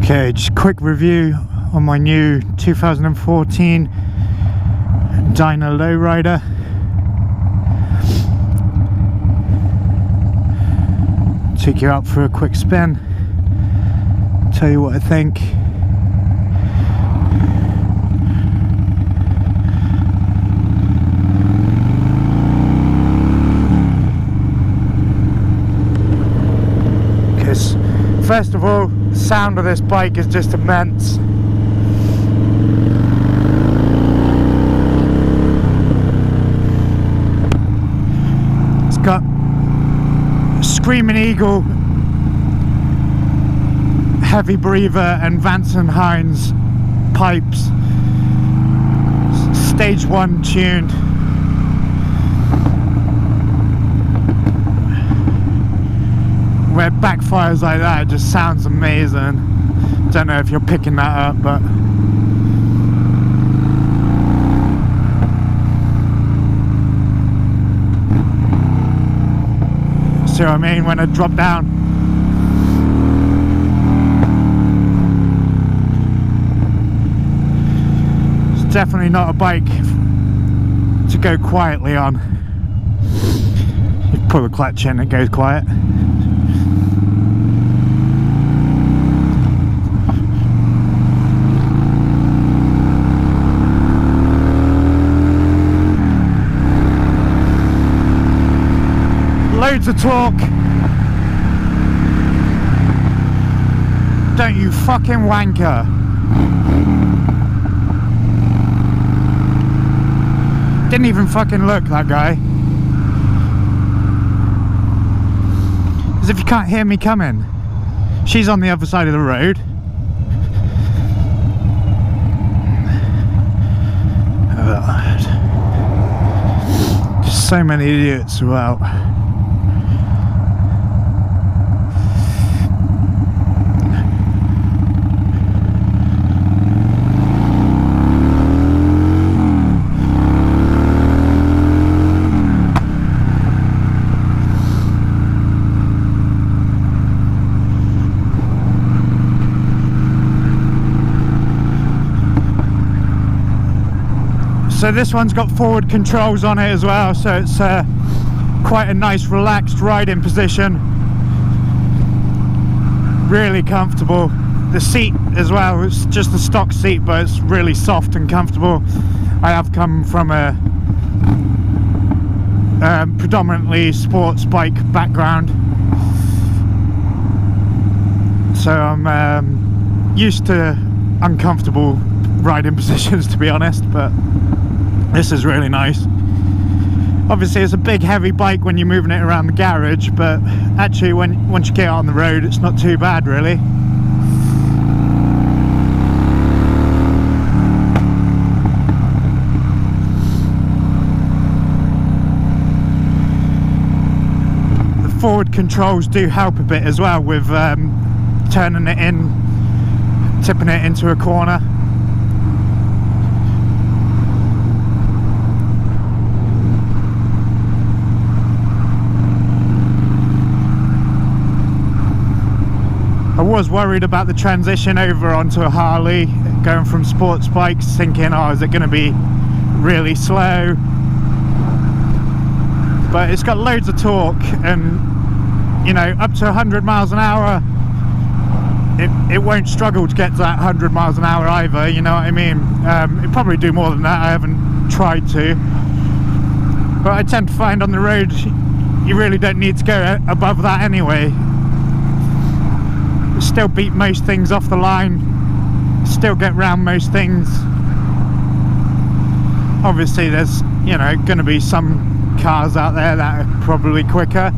Okay, just a quick review on my new 2014 Dyna Lowrider. Take you out for a quick spin, tell you what I think. Because first of all, the sound of this bike is just immense. It's got Screaming Eagle, Heavy Breather and Vance & Hines pipes, stage 1 tuned. Where it backfires like that, it just sounds amazing. Don't know if you're picking that up, but see what I mean when I drop down. It's definitely not a bike to go quietly on. You pull the clutch in, it goes quiet. Loads of torque. Don't you fucking wanker. Didn't even fucking look, that guy. As if you can't hear me coming. She's on the other side of the road. Just so many idiots as well. So this one's got forward controls on it as well, so it's quite a nice relaxed riding position. Really comfortable. The seat as well, it's just a stock seat, but it's really soft and comfortable. I have come from a predominantly sports bike background, so I'm used to uncomfortable riding positions, to be honest, but this is really nice. Obviously it's a big heavy bike when you're moving it around the garage, but actually once you get out on the road it's not too bad really. The forward controls do help a bit as well with turning it in, tipping it into a corner. I was worried about the transition over onto a Harley, going from sports bikes, thinking, oh, is it going to be really slow? But it's got loads of torque, and you know, up to 100 miles an hour, it won't struggle to get to that 100 miles an hour either, you know what I mean? It'd probably do more than that, I haven't tried to. But I tend to find on the road, you really don't need to go above that anyway. Still beat most things off the line, still get round most things. Obviously there's, you know, going to be some cars out there that are probably quicker,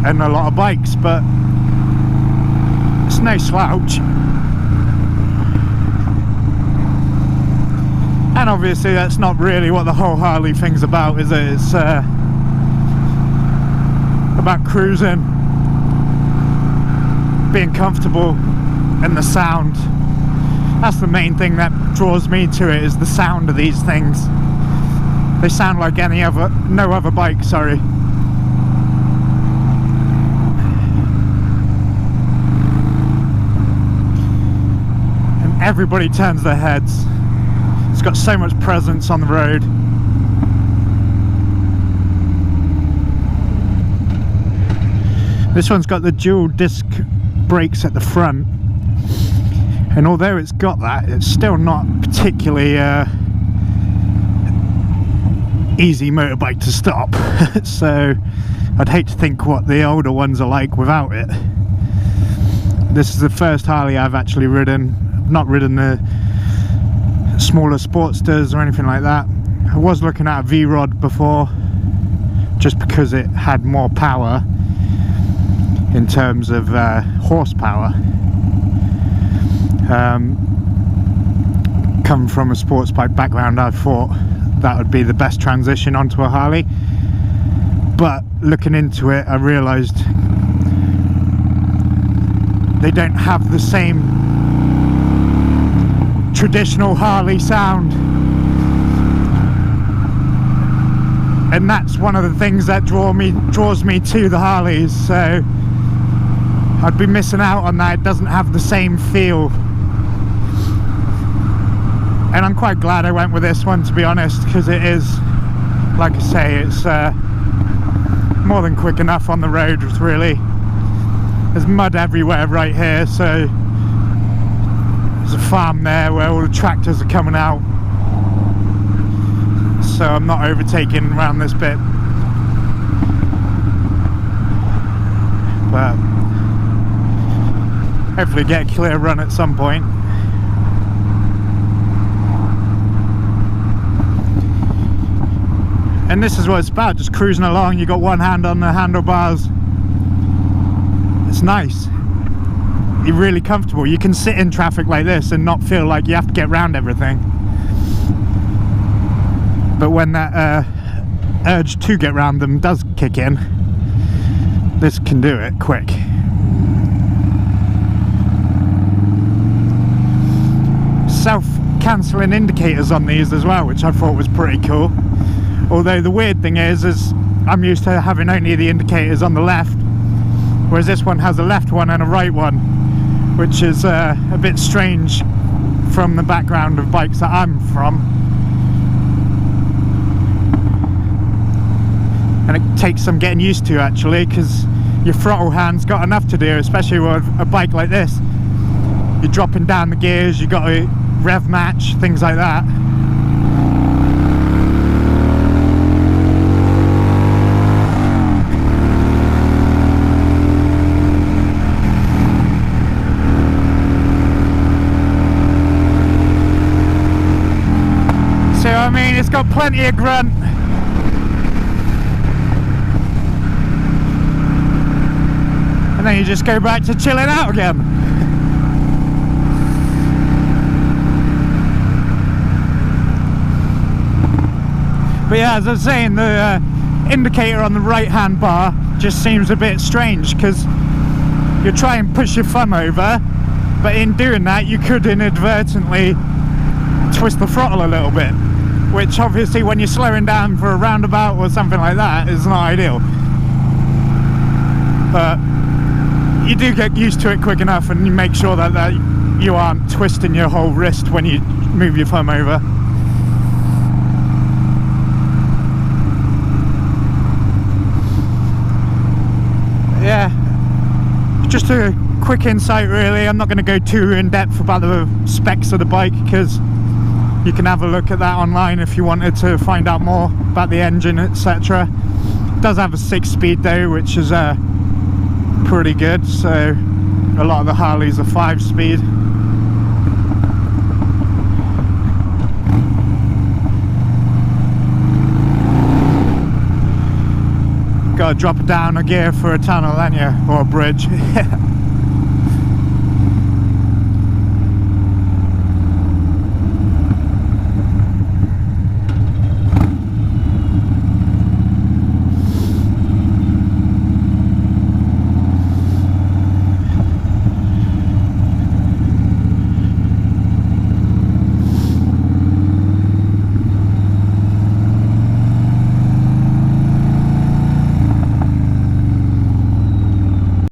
and a lot of bikes, but it's no slouch. And obviously that's not really what the whole Harley thing's about, is it? It's about cruising, being comfortable, and the sound. That's the main thing that draws me to it, is the sound of these things. They sound like no other bike, sorry. everybody turns their heads. It's got so much presence on the road. This one's got the dual disc brakes at the front, and although it's got that, it's still not particularly easy motorbike to stop. So I'd hate to think what the older ones are like without it. This is the first Harley I've actually ridden. I've not ridden the smaller Sportsters or anything like that. I was looking at a V-Rod before, just because it had more power in terms of horsepower. Coming from a sports bike background, I thought that would be the best transition onto a Harley, but looking into it, I realised they don't have the same traditional Harley sound, and that's one of the things that draws me to the Harleys. So I'd be missing out on that. It doesn't have the same feel, and I'm quite glad I went with this one, to be honest, because it is, like I say, it's more than quick enough on the road, really. There's mud everywhere right here, so there's a farm there where all the tractors are coming out, so I'm not overtaking around this bit. But hopefully get a clear run at some point. And this is what it's about, just cruising along. You got one hand on the handlebars. It's nice. You're really comfortable. You can sit in traffic like this and not feel like you have to get around everything. But when that urge to get around them does kick in, this can do it quick. Self-cancelling indicators on these as well, which I thought was pretty cool. Although the weird thing is I'm used to having only the indicators on the left, whereas this one has a left one and a right one, which is a bit strange from the background of bikes that I'm from. And it takes some getting used to, actually, because your throttle hand's got enough to do, especially with a bike like this. You're dropping down the gears, you've got to rev match, things like that. So I mean, it's got plenty of grunt. And then you just go back to chilling out again. But yeah, as I was saying, the indicator on the right hand bar just seems a bit strange, because you try and push your thumb over, but in doing that you could inadvertently twist the throttle a little bit, which obviously when you're slowing down for a roundabout or something like that is not ideal. But you do get used to it quick enough, and you make sure that you aren't twisting your whole wrist when you move your thumb over. Yeah, just a quick insight really. I'm not going to go too in depth about the specs of the bike, because you can have a look at that online if you wanted to find out more about the engine, etc. It does have a 6-speed though, which is pretty good. So a lot of the Harleys are 5-speed. Got to drop it down a gear for a tunnel, then you, or a bridge.